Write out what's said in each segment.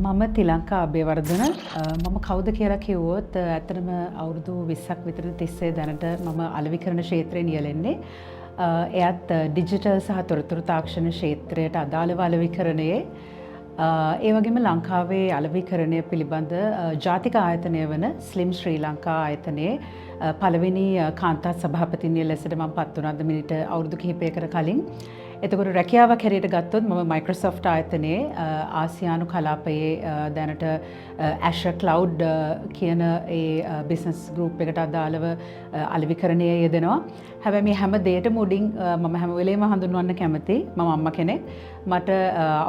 මම තිලංකා අබේවර්ධන මම කවුද කියලා කිව්වොත් ඇත්තටම අවුරුදු 20ක් විතර තිස්සේ දැනට මම අලෙවිකරණ ක්ෂේත්‍රයේ නියැලෙන්නේ. එයත් ඩිජිටල් සහ තොරතුරු තාක්ෂණ ක්ෂේත්‍රයට අදාළව අලෙවිකරණයේ ඒ වගේම ලංකාවේ අලෙවිකරණය පිළිබඳ ජාතික ආයතනය වන ස්ලිම් ශ්‍රී ලංකා ආයතනයේ පළවෙනි කාන්තා සභාපතිනිය ලෙසට මම පත් වුණාද මිනිට අවුරුදු කිහිපයකට කලින්. එතකොට රැකියාවක් හැටියට ගත්තොත් මම මයික්‍රොසොෆ්ට් ආයතනයේ ආසියානු කලාපයේ දැනට Azure Cloud කියන ඒ බිස්නස් ගෲප් එකට අදාළව අලෙවිකරණයේ යෙදෙනවා. හැබැයි මේ හැම දෙයකටම උඩින් මම හැම වෙලේම හඳුන්වන්න කැමතියි මම අම්මා කෙනෙක්. මට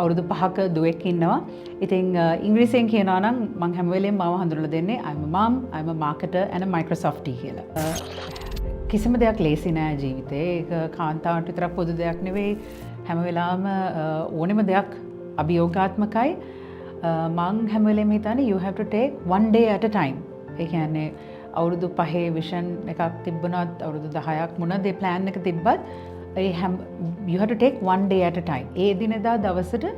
අවුරුදු 5ක දුවෙක් ඉන්නවා. ඉතින් ඉංග්‍රීසියෙන් කියනවා නම් මම හැම වෙලේම මාව හඳුන්වලා දෙන්නේ I'm a mom, I'm a marketer and a Microsoftie කියලා. කිසිම දෙයක් ලේසි නෑ ජීවිතේ. ඒක කාන්තාවට විතරක් පොදු දෙයක් නෙවෙයි. හැම වෙලාවම ඕනෙම දෙයක් අභියෝගාත්මකයි. මං හැම වෙලේම හිතන්නේ you have to take one day at a time. ඒ කියන්නේ අවුරුදු 5 විෂන් එකක් තිබුණත් අවුරුදු 10ක් මොනද ඒ ප්ලෑන් එක තිබ්බත් you have to take one day at a time. ඒ දිනදා දවසට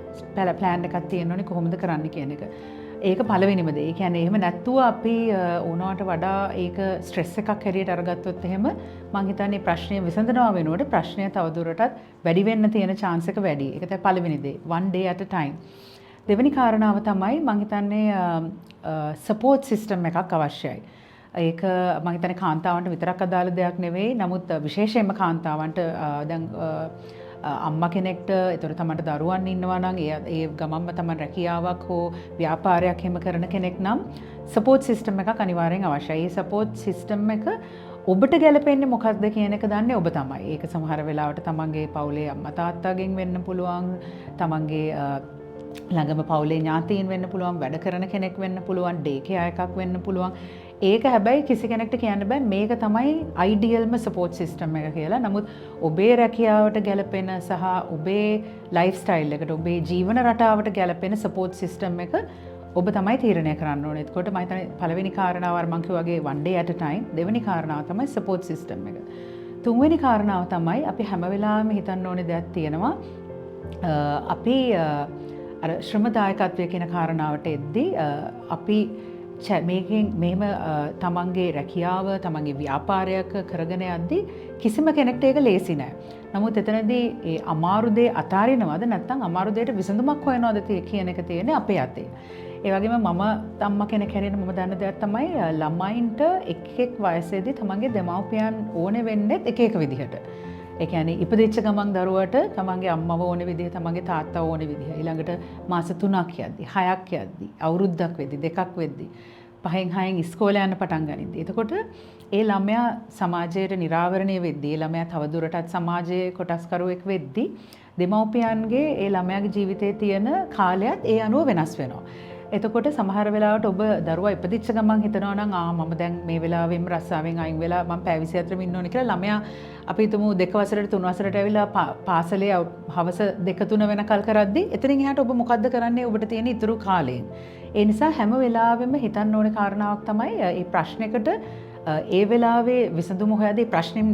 ප්ලෑන් එකක් තියෙන්න ඕනේ කොහොමද කරන්න කියන එක. ඒක පළවෙනිම දේ. ඒ කියන්නේ එහෙම නැත්තුව අපි ඕනවට වඩා ඒක ස්ට්‍රෙස් එකක් හැටියට අරගත්තොත් එහෙම මං හිතන්නේ ප්‍රශ්නය විසඳනවා වෙනුවට ප්‍රශ්නය තවදුරටත් වැඩි වෙන්න තියෙන chance එක වැඩි. ඒක තමයි පළවෙනි දේ. one day at a time. දෙවෙනි කාරණාව තමයි මං හිතන්නේ support system එකක් අවශ්‍යයි. ඒක මං හිතන්නේ කාන්තාවන්ට විතරක් අදාළ දෙයක් නෙවෙයි. නමුත් විශේෂයෙන්ම කාන්තාවන්ට දැන් අම්මා කෙනෙක්ට ඒතර තමන්ට දරුවන් ඉන්නවා නම් ඒ ගමන්ම තමන් රැකියාවක් හෝ ව්‍යාපාරයක් එහෙම කරන කෙනෙක් නම් සපෝට් සිස්ටම් එකක් අනිවාර්යෙන් අවශ්‍යයි. ඒ සපෝට් සිස්ටම් එක ඔබට ගැලපෙන්නේ මොකක්ද කියන එක දන්නේ ඔබ තමයි. ඒක සමහර වෙලාවට තමන්ගේ පවුලේ අම්මා තාත්තාගෙන් වෙන්න පුළුවන්, තමන්ගේ ළඟම පවුලේ ඥාතීන් වෙන්න පුළුවන්, වැඩ කරන කෙනෙක් වෙන්න පුළුවන්, ඩේ කෙයා එකක් වෙන්න පුළුවන්. ඒක හැබැයි කිසි කෙනෙක්ට කියන්න බෑ මේක තමයි අයිඩියල්ම සපෝට් සිස්ටම් එක කියලා. නමුත් ඔබේ රැකියාවට ගැලපෙන සහ ඔබේ ලයිෆ් ස්ටයිල් එකට ඔබේ ජීවන රටාවට ගැලපෙන සපෝට් සිස්ටම් එක ඔබ තමයි තීරණය කරන්න ඕනේ. එතකොට මම හිතන්නේ පළවෙනි කාරණාව අර මම කිව්වාගේ one day at a time. දෙවෙනි කාරණාව තමයි සපෝට් සිස්ටම් එක. තුන්වෙනි කාරණාව තමයි අපි හැම වෙලාවෙම හිතන්න ඕනේ දෙයක් තියෙනවා. අපි අර ශ්‍රමදායකත්වය කියන කාරණාවට එද්දී අපි මේකෙන් මෙහෙම තමන්ගේ රැකියාව තමන්ගේ ව්‍යාපාරයක් කරගෙන යද්දී කිසිම කෙනෙක්ට ඒක ලේසි නෑ. නමුත් එතනදී ඒ අමාරු දේ අතාරිනවද නැත්නම් අමාරු දෙයට විසඳුමක් හොයනවද කියන එක තියෙන්නේ අපේ අතේ. ඒ වගේම මම අම්මා කෙනෙක් හැටියට මම දන්න දෙයක් තමයි ළමයින්ට එක් වයසේදී තමන්ගේ දෙමව්පියන් ඕනේ වෙන්නේ එක එක විදිහට. ඒ කියන්නේ ඉපදිච්ච ගමන් දරුවට තමන්ගේ අම්මව ඕනේ විදිහ තමන්ගේ තාත්තා ඕනේ විදිහ ඊළඟට මාස 3ක් යද්දි 6ක් යද්දි අවුරුද්දක් වෙද්දි 2ක් වෙද්දි 5න් ඉස්කෝලේ යන්න පටන් ගනිද්දි එතකොට ඒ ළමයා සමාජයට නිරාවරණය වෙද්දි ඒ ළමයා තවදුරටත් සමාජයේ කොටස්කරුවෙක් වෙද්දි දෙමව්පියන්ගේ ඒ ළමයාගේ ජීවිතයේ තියෙන කාලයත් ඒ අනුව වෙනස් වෙනවා. එතකොට සමහර වෙලාවට ඔබ දරුවා ඉපදිච්ච ගමන් හිතනවා නම් මම දැන් මේ වෙලාවෙම රස්සාවෙන් අයින් වෙලා මම පැය 24ම ඉන්න ඕනේ කියලා ළමයා අපි හිතමු 2 වසරට 3 වසරට ඇවිල්ලා පාසලේ හවස 2-3 වෙනකල් කරද්දී එතනින් එහාට ඔබ මොකද්ද කරන්නේ ඔබට තියෙන ඉතුරු කාලයෙන්. ඒ නිසා හැම වෙලාවෙම හිතන්න ඕනේ කාරණාවක් තමයි මේ ප්‍රශ්නෙකට ඒ වෙලාවේ විසඳුම හොයද්දී ප්‍රශ්නෙන්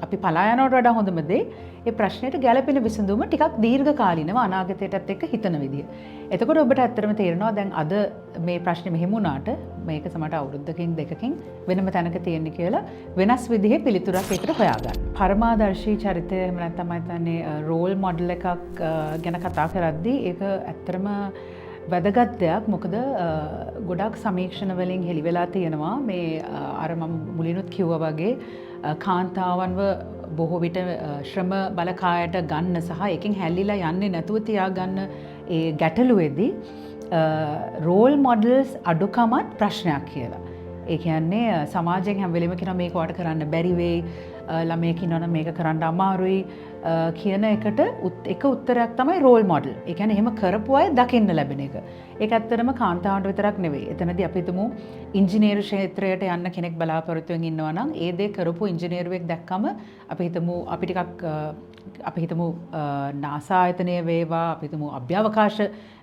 අපි පලා යනවට වඩා හොඳම දේ ඒ ප්‍රශ්නෙට ගැළපෙන විසඳුම ටිකක් දීර්ඝකාලීනව අනාගතයටත් එක්ක හිතන විදිය. එතකොට ඔබට ඇත්තටම තේරෙනවා දැන් අද මේ ප්‍රශ්නේ මෙහෙම වුණාට මේක සමහරට අවුරුද්දකින් දෙකකින් වෙනම තැනක තියෙන්නේ කියලා වෙනස් විදිහේ පිළිතුරක් ඒකට හොයාගන්න. පරමාදර්ශී චරිතය එහෙම නැත්නම් මම හිතන්නේ රෝල් මොඩල් එකක් ගැන කතා කරද්දී ඒක ඇත්තටම වැදගත් දෙයක්. මොකද ගොඩක් සමීක්ෂණ වලින් හෙළි වෙලා තියෙනවා මේ අර මම මුලිනුත් කිව්වා වගේ කාන්තාවන්ව බොහෝ විට ශ්‍රම බලකායට ගන්න සහ එකෙන් හැල්ලිලා යන්නේ නැතුව තියාගන්න ඒ ගැටලුවේදී රෝල් මොඩල්ස් අඩුකමත් ප්‍රශ්නයක් කියලා. ඒ කියන්නේ සමාජයෙන් හැම වෙලෙම කියනවා මේක වට කරන්න බැරි වෙයි, ළමයෙක් ඉන්නවනම් මේක කරන්න අමාරුයි කියන එකට එක උත්තරයක් තමයි රෝල් මොඩල්. ඒ කියන්නේ එහෙම කරපු අය දකින්න ලැබෙන එක. ඒක ඇත්තටම කාන්තාවන්ට විතරක් නෙවෙයි. එතනදී අපි හිතමු ඉංජිනේරු ක්ෂේත්‍රයට යන්න කෙනෙක් බලාපොරොත්තුෙන් ඉන්නවා නම් ඒ දේ කරපු ඉංජිනේරුවෙක් දැක්කම අපි හිතමු නාසා ආයතනය වේවා, අපි හිතමු අභ්‍යවකාශ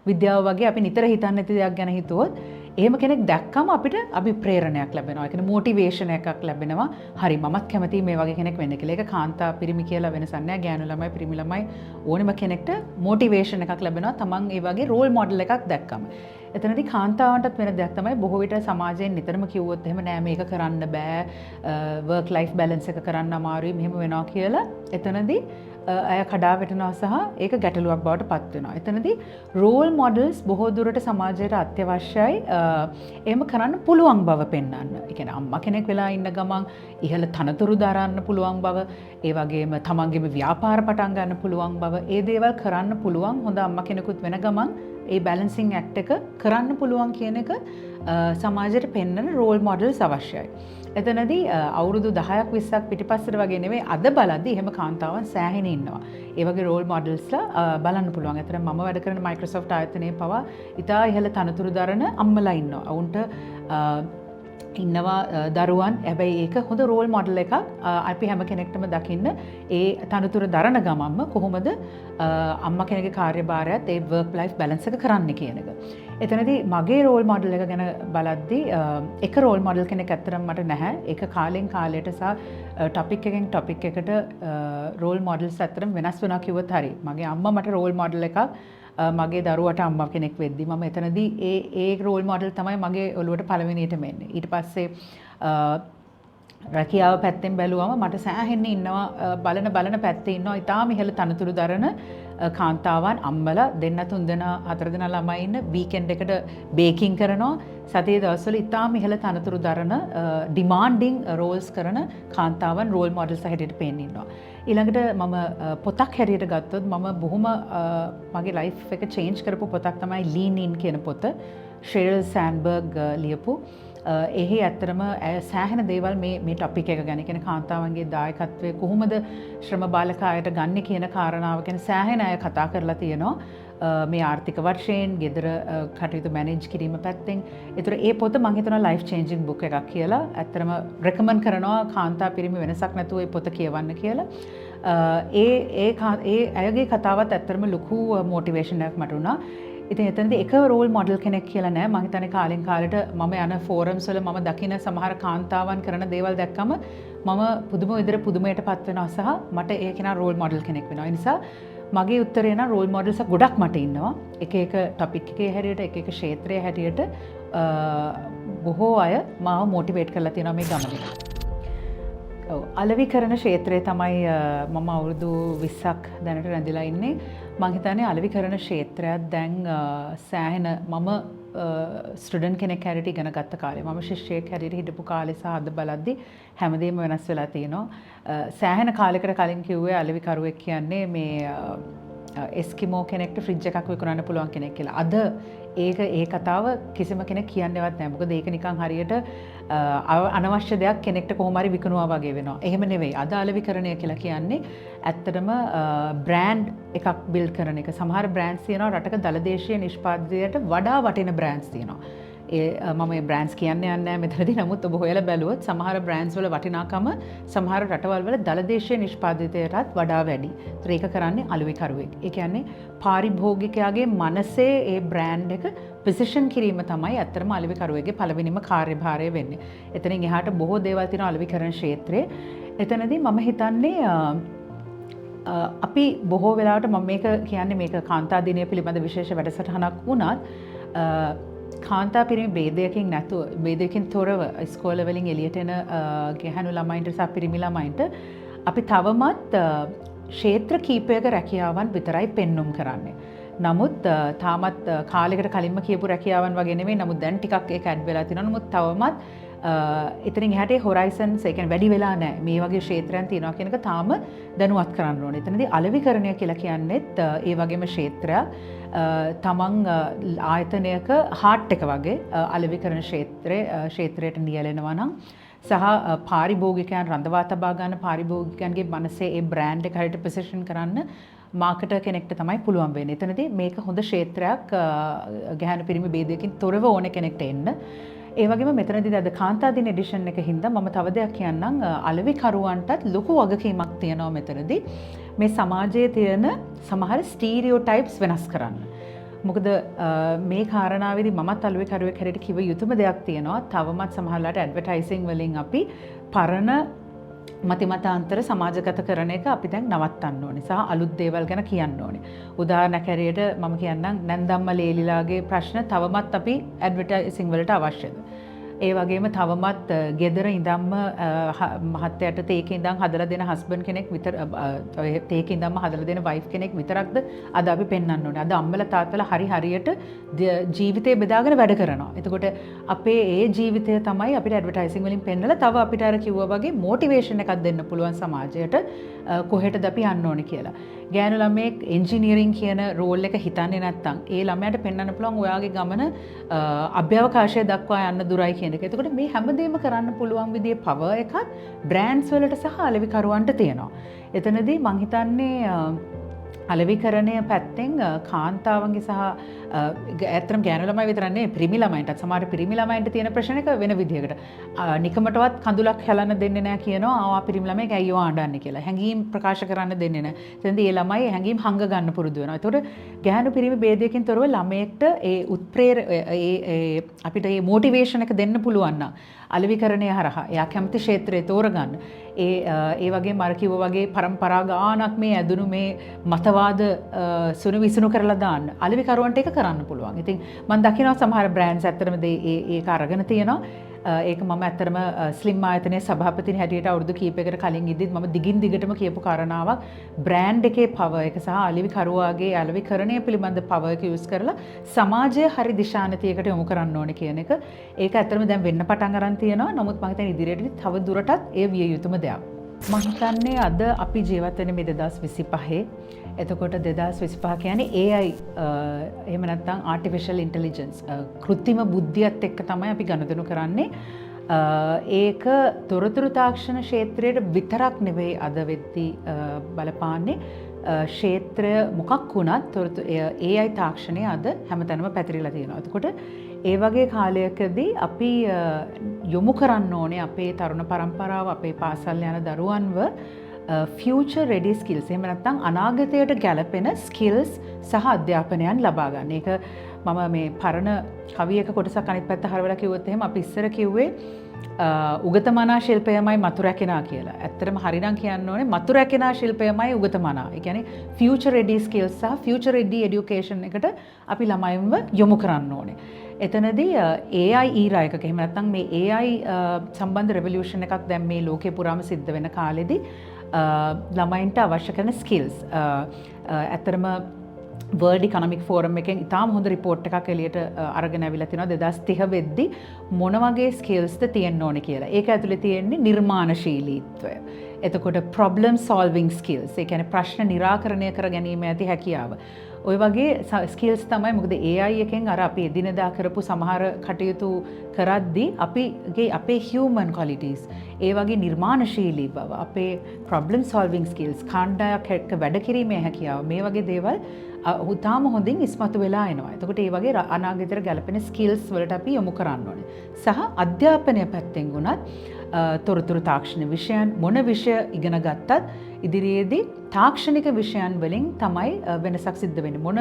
විද්‍යාව වගේ අපි නිතර හිතන්නේ නැති දෙයක් ගැන හිතුවොත් එහෙම කෙනෙක් දැක්කම අපිට අභිප්‍රේරණයක් ලැබෙනවා. ඒ කියන්නේ මොටිවේෂන් එකක් ලැබෙනවා. හරි මමත් කැමතියි මේ වගේ කෙනෙක් වෙන්න කියලා. ඒක කාන්තා පිරිමි කියලා වෙනසක් නැහැ. ගෑනු ළමයි පිරිමි ළමයි ඕනෙම කෙනෙක්ට මොටිවේෂන් එකක් ලැබෙනවා. තමන් ඒ වගේ රෝල් මොඩල් එකක් දැක්කම. එතනදී කාන්තාවන්ටත් වෙන දෙයක් තමයි බොහෝ විට සමාජයෙන් නිතරම කිව්වොත් එහෙම නෑ මේක කරන්න බෑ වර්ක් ලයිෆ් බැලන්ස් එක කරන්න අමාරුයි මෙහෙම වෙනවා කියලා. එතනදී අය කඩා වැටෙනවා සහ ඒක ගැටලුවක් බවට පත් වෙනවා. එතනදී රෝල් මොඩල්ස් බොහෝ දුරට සමාජයට අත්‍යවශ්‍යයි. එහෙම කරන්න පුළුවන් බව පෙන්වන්න. ඒ කියන්නේ අම්මා කෙනෙක් වෙලා ඉන්න ගමන් ඉහළ තනතුරු දරන්න පුළුවන් බව, ඒ වගේම තමන්ගේම ව්‍යාපාර පටන් ගන්න පුළුවන් බව, ඒ දේවල් කරන්න පුළුවන් හොඳ අම්මා කෙනෙකුත් වෙන ගමන් ඒ බැලන්සිං ඇක්ට් එක කරන්න පුළුවන් කියන එක සමාජයට පෙන්වන රෝල් මොඩල්ස් අවශ්‍යයි. එතනදී අවුරුදු 10ක් 20ක් පිටිපස්සට වගේ නෙවෙයි අද බලද්දි එහෙම කාන්තාවන් සෑහෙන ඉන්නවා. ඒ වගේ රෝල් මොඩල්ස්ලා බලන්න පුළුවන්. අතන මම වැඩ කරන Microsoft ආයතනයේ පවා ඉතා ඉහළ තනතුරු දරන අම්මලා ඉන්නවා. ඔවුන්ට ඉන්නවා දරුවන්. හැබැයි ඒක හොඳ රෝල් මොඩල් එකක්. අපි හැම කෙනෙක්ටම දකින්න ඒ තනතුර දරන ගමන්ම කොහොමද අම්මා කෙනෙක්ගේ කාර්යභාරයත් ඒ වර්ක් ලයිෆ් බැලන්ස් එක කරන්නේ කියන එක. එතනදී මගේ රෝල් මොඩල් එක ගැන බලද්දී එක රෝල් මොඩල් කෙනෙක් ඇත්තටම මට නැහැ. ඒක කාලෙන් කාලයට සහ ටොපික් එකෙන් ටොපික් එකට රෝල් මොඩල්ස් ඇත්තටම වෙනස් වෙනවා කිව්වොත් හරි. මගේ අම්මා මට රෝල් මොඩල් එකක්. මගේ දරුවට අම්මා කෙනෙක් වෙද්දි මම එතනදී ඒ රෝල් මොඩල් තමයි මගේ ඔළුවට පළවෙනියටම එන්නේ. ඊට පස්සේ රැකියාව පැත්තෙන් බැලුවම මට සෑහෙන්න ඉන්නවා බලන පැත්තේ ඉන්නවා ඉතාම ඉහළ තනතුරු දරන කාන්තාවන් අම්මලා දෙන්න තුන් දෙනා හතර දෙනා ළමයි ඉන්න වීකෙන්ඩ් එකට බේකින් කරනවා සතියේ දවස්වල ඉතාම ඉහළ තනතුරු දරන ඩිමාන්ඩින් රෝල්ස් කරන කාන්තාවන් රෝල් මොඩල්ස් හැටියට පේන්න ඉන්නවා. ඊළඟට මම පොතක් හැටියට ගත්තොත් මම බොහොම මගේ ලයිෆ් එක චේන්ජ් කරපු පොතක් තමයි ලීන් ඉන් කියන පොත. ෂෙරිල් සෑන්බර්ග් ලියපු. එහි ඇත්තරම සෑහෙන දේවල් මේ ටොපික් එක ගැන කියන කාන්තාවන්ගේ දායකත්වය කොහොමද ශ්‍රම බාලකායට ගන්න කියන කාරණාව ගැන සෑහෙන අය කතා කරලා තියෙනවා. මේ ආර්ථික වර්ෂයෙන් ගෙදර කටයුතු මැනේජ් කිරීම පැත්තෙන්. ඒතර ඒ පොත මම හිතනවා ලයිෆ් චේන්ජින් බුක් එකක් කියලා. ඇත්තටම රෙකමන්ඩ් කරනවා කාන්තා පිරිමි වෙනසක් නැතුව ඒ පොත කියවන්න කියලා. ඒ අයගේ කතාවත් ඇත්තටම ලොකු මොටිවේෂන් එකක් මට වුණා. ඉතින් එතනදී එක රෝල් මොඩල් කෙනෙක් කියලා නෑ. මම හිතන්නේ කාලෙන් කාලෙට මම යන ෆෝරම්ස් වල මම දකින සමහර කාන්තාවන් කරන දේවල් දැක්කම මම පුදුම විදිහට පුදුමයටපත් වෙනවා සහ මට ඒ කෙනා රෝල් මොඩල් කෙනෙක් වෙනවා. ඒ නිසා මගේ උත්තරේ නම් රෝල් මොඩල්ස් ගොඩක් මට ඉන්නවා. එක එක ටොපික් එකේ හැටියට එක එක ක්ෂේත්‍රයේ හැටියට බොහෝ අය මාව මොටිවේට් කරලා තියෙනවා මේ ගමනේ. ඔව් අලෙවි කරන ක්ෂේත්‍රය තමයි මම අවුරුදු 20ක් දැනට රැඳිලා ඉන්නේ. මම හිතන්නේ අලෙවි කරන ක්ෂේත්‍රයක් දැන් සෑහෙන මම ස්ටුඩන්ට් කෙනෙක් හැටියට ඉගෙන ගත්ත කාලේ මම ශිෂ්‍යයෙක් හැටියට හිටපු කාලේ සහ අද බලද්දි හැමදේම වෙනස් වෙලා තියෙනවා. සෑහෙන කාලයකට කලින් කිව්වේ අලෙවි කරුවෙක් කියන්නේ මේ එස්කිමෝ කෙනෙක්ට ෆ්‍රිජ් එකක් විකුණන්න පුළුවන් කෙනෙක් කියලා. අද ඒ කතාව කිසිම කෙනෙක් කියන්නේවත් නැහැ. මොකද ඒක නිකන් හරියට අනවශ්‍ය දෙයක් කෙනෙක්ට කොහොම හරි විකුණුවා වගේ වෙනවා. එහෙම නෙවෙයි. අද අලෙවිකරණය කියලා කියන්නේ ඇත්තටම බ්‍රෑන්ඩ් එකක් බිල්ඩ් කරන එක. සමහර බ්‍රෑන්ඩ්ස් තියෙනවා රටක දලදේශීය නිෂ්පාදනයට වඩා වටින බ්‍රෑන්ඩ්ස් තියෙනවා. මම මේ බ්‍රෑන්ඩ්ස් කියන්න යන්නේ නැහැ මෙතනදී. නමුත් ඔබ හොයලා බැලුවොත් සමහර බ්‍රෑන්ඩ්ස් වල වටිනාකම සමහර රටවල් වල දලදේශීය නිෂ්පාදිතයටත් වඩා වැඩි. ඒතර ඒක කරන්නේ අලෙවිකරුවෙක්. ඒ කියන්නේ පාරිභෝගිකයාගේ මනසේ ඒ බ්‍රෑන්ඩ් එක පොසිෂන් කිරීම තමයි ඇත්තටම අලෙවිකරුවෙක්ගේ පළවෙනිම කාර්යභාරය වෙන්නේ. එතනින් එහාට බොහෝ දේවල් තියෙනවා අලෙවිකරණ ක්ෂේත්‍රයේ. එතනදී මම හිතන්නේ අපි බොහෝ වෙලාවට මම මේක කියන්නේ මේක කාන්තා දිනය පිළිබඳ විශේෂ වැඩසටහනක් වුණත් කාන්තා පිරිමි ભેදයකින් නැතුව ભેදයකින් තොරව ඉස්කෝල වලින් එළියට එන ගැහැණු ළමයින්ට සහ පිරිමි ළමයින්ට අපි තවමත් ක්ෂේත්‍ර කීපයක රැකියාවන් විතරයි පෙන්눔 කරන්නේ. නමුත් තාමත් කාලයකට කලින්ම කියපු රැකියාවන් වගේ නෙමෙයි. නමුත් දැන් ටිකක් ඒක ඇඩ් වෙලා තියෙනවා. නමුත් තවමත් එතනින් එහාට හොරයිසන්ස් ඒ කියන්නේ වැඩි වෙලා නැහැ. මේ වගේ ක්ෂේත්‍රයන් තියෙනවා කියන එක තාම දැනුවත් කරන්න ඕනේ. එතනදී අලෙවිකරණය කියලා කියන්නේත් ඒ වගේම ක්ෂේත්‍රයක්. තමන් ආයතනයක හාට් එක වගේ අලෙවිකරණ ක්ෂේත්‍රයට නියැලෙනවා නම් සහ පාරිභෝගිකයන් රඳවා තබා ගන්න පාරිභෝගිකයන්ගේ මනසේ ඒ බ්‍රෑන්ඩ් එක හරියට පොසිෂන් කරන්න මාකටර් කෙනෙක්ට තමයි පුළුවන් වෙන්නේ. එතනදී මේක හොඳ ක්ෂේත්‍රයක් ගැහැණු පිරිමි ભેදයකින් තොරව ඕන කෙනෙක්ට එන්න. ඒ වගේම මෙතනදී අද කාන්තා දින එඩිෂන් එක හින්දා මම තව දෙයක් කියන්නම්. අලෙවිකරුවන්ටත් ලොකු වගකීමක් තියෙනවා මෙතනදී. මේ සමාජයේ තියෙන සමහර ස්ටීරියෝටයිප්ස් වෙනස් කරන්න. මොකද මේ කාරණාවේදී මමත් අලුවෙකරුවෙක් හැටියට කිව යුතුම දෙයක් තියෙනවා. තවමත් සමහරලාට ඇඩ්වර්ටයිසිං වලින් අපි පරණ මතිමතාන්තර සමාජගත කරන එක අපි දැන් නවත්තන්න ඕනේ සහ අලුත් දේවල් ගැන කියන්න ඕනේ. උදාහරණයක් හැටියට මම කියන්නම් නැන්දම්ම ලේලිලාගේ ප්‍රශ්න තවමත් අපි ඇඩ්වර්ටයිසිං වලට අවශ්‍යද? ඒ වගේම තවමත් ගෙදර ඉඳන්ම මහත්තයාට තේකේ ඉඳන් හදලා දෙන හස්බන්ඩ් කෙනෙක් විතර තේකේ ඉඳන්ම හදලා දෙන වයිෆ් කෙනෙක් විතරක්ද අද අපි පෙන්වන්න ඕනේ. අද අම්මලා තාත්තලා හරියට ජීවිතේ බෙදාගෙන වැඩ කරනවා. එතකොට අපේ ඒ ජීවිතය තමයි අපිට ඇඩ්වර්ටයිසිං වලින් පෙන්නලා තව අපිට අර කිව්වා වගේ මොටිවේෂන් එකක් දෙන්න පුළුවන් සමාජයට කොහෙටද අපි යන්න ඕනේ කියලා. ගෑනු ළමයෙක් එන්ජිනියරින් කියන රෝල් එක හිතන්නේ නැත්නම් ඒ ළමයාට පෙන්වන්න පුළුවන් ඔයාගේ ගමන අභ්‍යවකාශය දක්වා යන්න දුරයි කියන එක. එතකොට මේ හැමදේම කරන්න පුළුවන් විදිහේ පවර් එකක් බ්‍රෑන්ඩ්ස් වලට සහ අලෙවිකරුවන්ට තියෙනවා. එතනදී මං හිතන්නේ අලෙවිකරණය පැත්තෙන් කාන්තාවන්ගේ සහ ඇත්තටම ගෑනු ළමයි විතරක් නෙවෙයි පිරිමි ළමයින්ටත් සමහර පිරිමි ළමයින්ට තියෙන ප්‍රශ්න එක වෙන විදිහකට. නිකමටවත් කඳුලක් හැලන්න දෙන්නේ නැහැ කියනවා. ආ පිරිමි ළමයි ඇයියෝ ආඩන්නේ කියලා. හැඟීම් ප්‍රකාශ කරන්න දෙන්නේ නැහැ. එතෙන්දී ඒ ළමයි හැඟීම් හංග ගන්න පුරුදු වෙනවා. ඒතකොට ගෑනු පිරිමි ભેදයකින් තොරව ළමයෙක්ට ඒ අපිට මේ මොටිවේෂන් එක දෙන්න පුළුවන් නම් අලෙවිකරණය හරහා එයා කැමති ක්ෂේත්‍රය තෝරගන්න. ඒ වගේ මර කිව්වා වගේ පරම්පරා ගානක් මේ ඇදුණු මේ මතවාද සුණු විසුණු කරලා දාන්න අලෙවිකරුවන්ට ඒක කරන්න පුළුවන්. ඉතින් මම දකිනවා සමහර බ්‍රෑන්ඩ්ස් ඇත්තටම ඒක අරගෙන තියෙනවා. ඒක මම ඇත්තටම ස්ලිම් ආයතනයේ සභාපතිනි හැටියට අවුරුදු කීපයකට කලින් ඉද්දිත් මම දිගින් දිගටම කියපු කාරණාවක් බ්‍රෑන්ඩ් එකේ පවර් එක සහ අලෙවිකරුවාගේ අලෙවිකරණය පිළිබඳ පවර් එක යූස් කරලා සමාජය හරි දිශානතියකට යොමු කරන්න ඕනේ කියන එක. ඒක ඇත්තටම දැන් වෙන්න පටන් අරන් තියෙනවා. නමුත් මම හිතන්නේ ඉදිරියටදී තව දුරටත් ඒ විය යුතුම දෙයක්. මම හිතන්නේ අද අපි ජීවත් වෙන්නේ මේ 2025. එතකොට 2025 කියන්නේ AI එහෙම නැත්නම් ආටිෆිෂල් ඉන්ටෙලිජන්ස් කෘත්‍රිම බුද්ධියත් එක්ක තමයි අපි ගනුදෙනු කරන්නේ. ඒක තොරතුරු තාක්ෂණ ක්ෂේත්‍රයේ විතරක් නෙවෙයි අද වෙද්දී බලපාන්නේ. ක්ෂේත්‍රය මොකක් වුණත් AI තාක්ෂණය අද හැමතැනම පැතිරිලා තියෙනවා. එතකොට ඒ වගේ කාලයකදී අපි යොමු කරන්න ඕනේ අපේ තරුණ පරම්පරාව අපේ පාසල් යන දරුවන්ව future ready skills එහෙම නැත්නම් අනාගතයට ගැලපෙන skills සහ අධ්‍යාපනයන් ලබා ගන්න. ඒක මම මේ පරණ කවියක කොටසක් අනිත් පැත්ත හරවලා කිව්වොත් එහෙම අපි ඉස්සර කිව්වේ උගතමනා ශිල්පයමයි මතු රැකෙනා කියලා. ඇත්තටම හරිනම් කියන්න ඕනේ මතු රැකෙනා ශිල්පයමයි උගතමනා. ඒ කියන්නේ future ready skills සහ future ready education එකට අපි ළමයින්ව යොමු කරන්න ඕනේ. එතනදී AI era එකක එහෙම නැත්නම් මේ AI සම්බන්ධ revolution එකක් දැන් මේ ලෝකේ පුරාම සිද්ධ වෙන කාලෙදී ළමයින්ට අවශ්‍ය කරන skills ඇත්තටම World Economic Forum එකෙන් ඉතාම හොඳ report එකක් එළියට අරගෙන අවිලා තිනවා 2030 වෙද්දී මොන වගේ skills ද තියෙන්න ඕනේ කියලා. ඒක ඇතුලේ තියෙන්නේ නිර්මාණශීලීත්වය. එතකොට problem solving skills. ඒ කියන්නේ ප්‍රශ්න निराකරණය කර ගැනීම ඇති හැකියාව. ඔය වගේ ස්කිල්ස් තමයි මොකද AI එකෙන් අර අපි එදිනෙදා කරපු සමහර කටයුතු කරද්දී අපේ human qualities ඒ වගේ නිර්මාණශීලී බව අපේ problem solving skills කණ්ඩායමක් එක්ක වැඩ කිරීමේ හැකියාව මේ වගේ දේවල් උතාම හොඳින් ඉස්මතු වෙලා එනවා. එතකොට ඒ වගේ අනාගතයට ගැලපෙන ස්කිල්ස් වලට අපි යොමු කරන්න ඕනේ. සහ අධ්‍යාපනය පැත්තෙන් වුණත් තොරතුරු තාක්ෂණ විෂයන් මොන විෂය ඉගෙන ගත්තත් ඉදිරියේදී තාක්ෂණික විෂයන් වලින් තමයි වෙනසක් සිද්ධ වෙන්නේ. මොන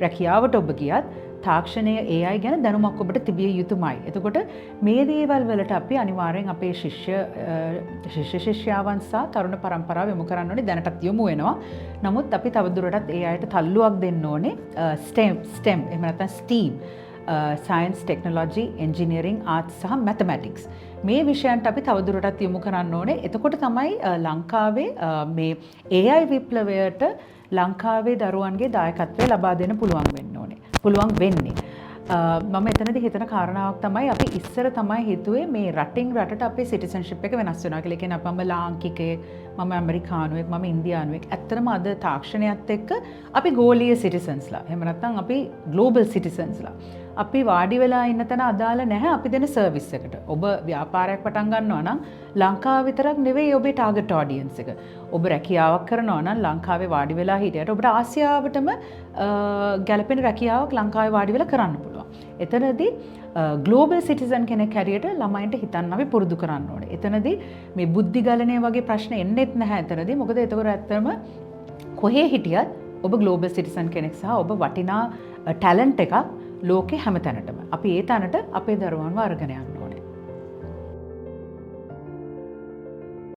රැකියාවට ඔබ ගියත් තාක්ෂණය AI ගැන දැනුමක් ඔබට තිබිය යුතුමයි. එතකොට මේ දේවල් වලට අපි අනිවාර්යෙන් අපේ ශිෂ්‍යාවන් සහ තරුණ පරම්පරාව යොමු කරන්න ඕනේ. දැනටත් යොමු වෙනවා. නමුත් අපි තවදුරටත් AIට තල්ලුවක් දෙන්න ඕනේ. STEM එහෙම නැත්නම් STEAM science, technology, engineering, arts සහ mathematics මේ විෂයන්ට අපි තවදුරටත් යොමු කරන්න ඕනේ. එතකොට තමයි ලංකාවේ මේ AI විප්ලවයට ලංකාවේ දරුවන්ගේ දායකත්වය ලබා දෙන්න පුළුවන් වෙන්නේ. මම එතනදී හිතන කාරණාවක් තමයි අපි ඉස්සර තමයි හිතුවේ මේ රටින් රටට අපේ සිටිසන්ෂිප් එක වෙනස් වෙනවා කියලා. කියන්නේ අපම ලාංකිකයෙක්, මම ඇමරිකානුවෙක්, මම ඉන්දියානුවෙක්. ඇත්තටම අද තාක්ෂණයත් එක්ක අපි ගෝලීය සිටිසන්ස්ලා. එහෙම නැත්නම් අපි ග්ලෝබල් සිටිසන්ස්ලා. අපි වාඩි වෙලා ඉන්න තැන අදාළ නැහැ අපි දෙන සර්විස් එකට. ඔබ ව්‍යාපාරයක් පටන් ගන්නවා නම් ලංකාව විතරක් නෙවෙයි ඔබේ ටාගට් ඔඩියන්ස් එක. ඔබ රැකියාවක් කරනවා නම් ලංකාවේ වාඩි වෙලා හිටියට ඔබට ආසියාවටම ගැලපෙන රැකියාවක් ලංකාවේ වාඩි වෙලා කරන්න පුළුවන්. එතනදී ග්ලෝබල් සිටිසන් කෙනෙක් හැටියට ළමයින්ට හිතන්න අපි පුරුදු කරන්න ඕනේ. එතනදී මේ බුද්ධි ගලණය වගේ ප්‍රශ්න එන්නෙත් නැහැ එතනදී. මොකද ඒතකොට ඇත්තම කොහේ හිටියත් ඔබ ග්ලෝබල් සිටිසන් කෙනෙක් සහ ඔබ වටිනා ටැලන්ට් එකක් ලෝකේ හැම තැනටම. අපි ඒ තැනට අපේ දරුවන්ව අරගෙන යන්න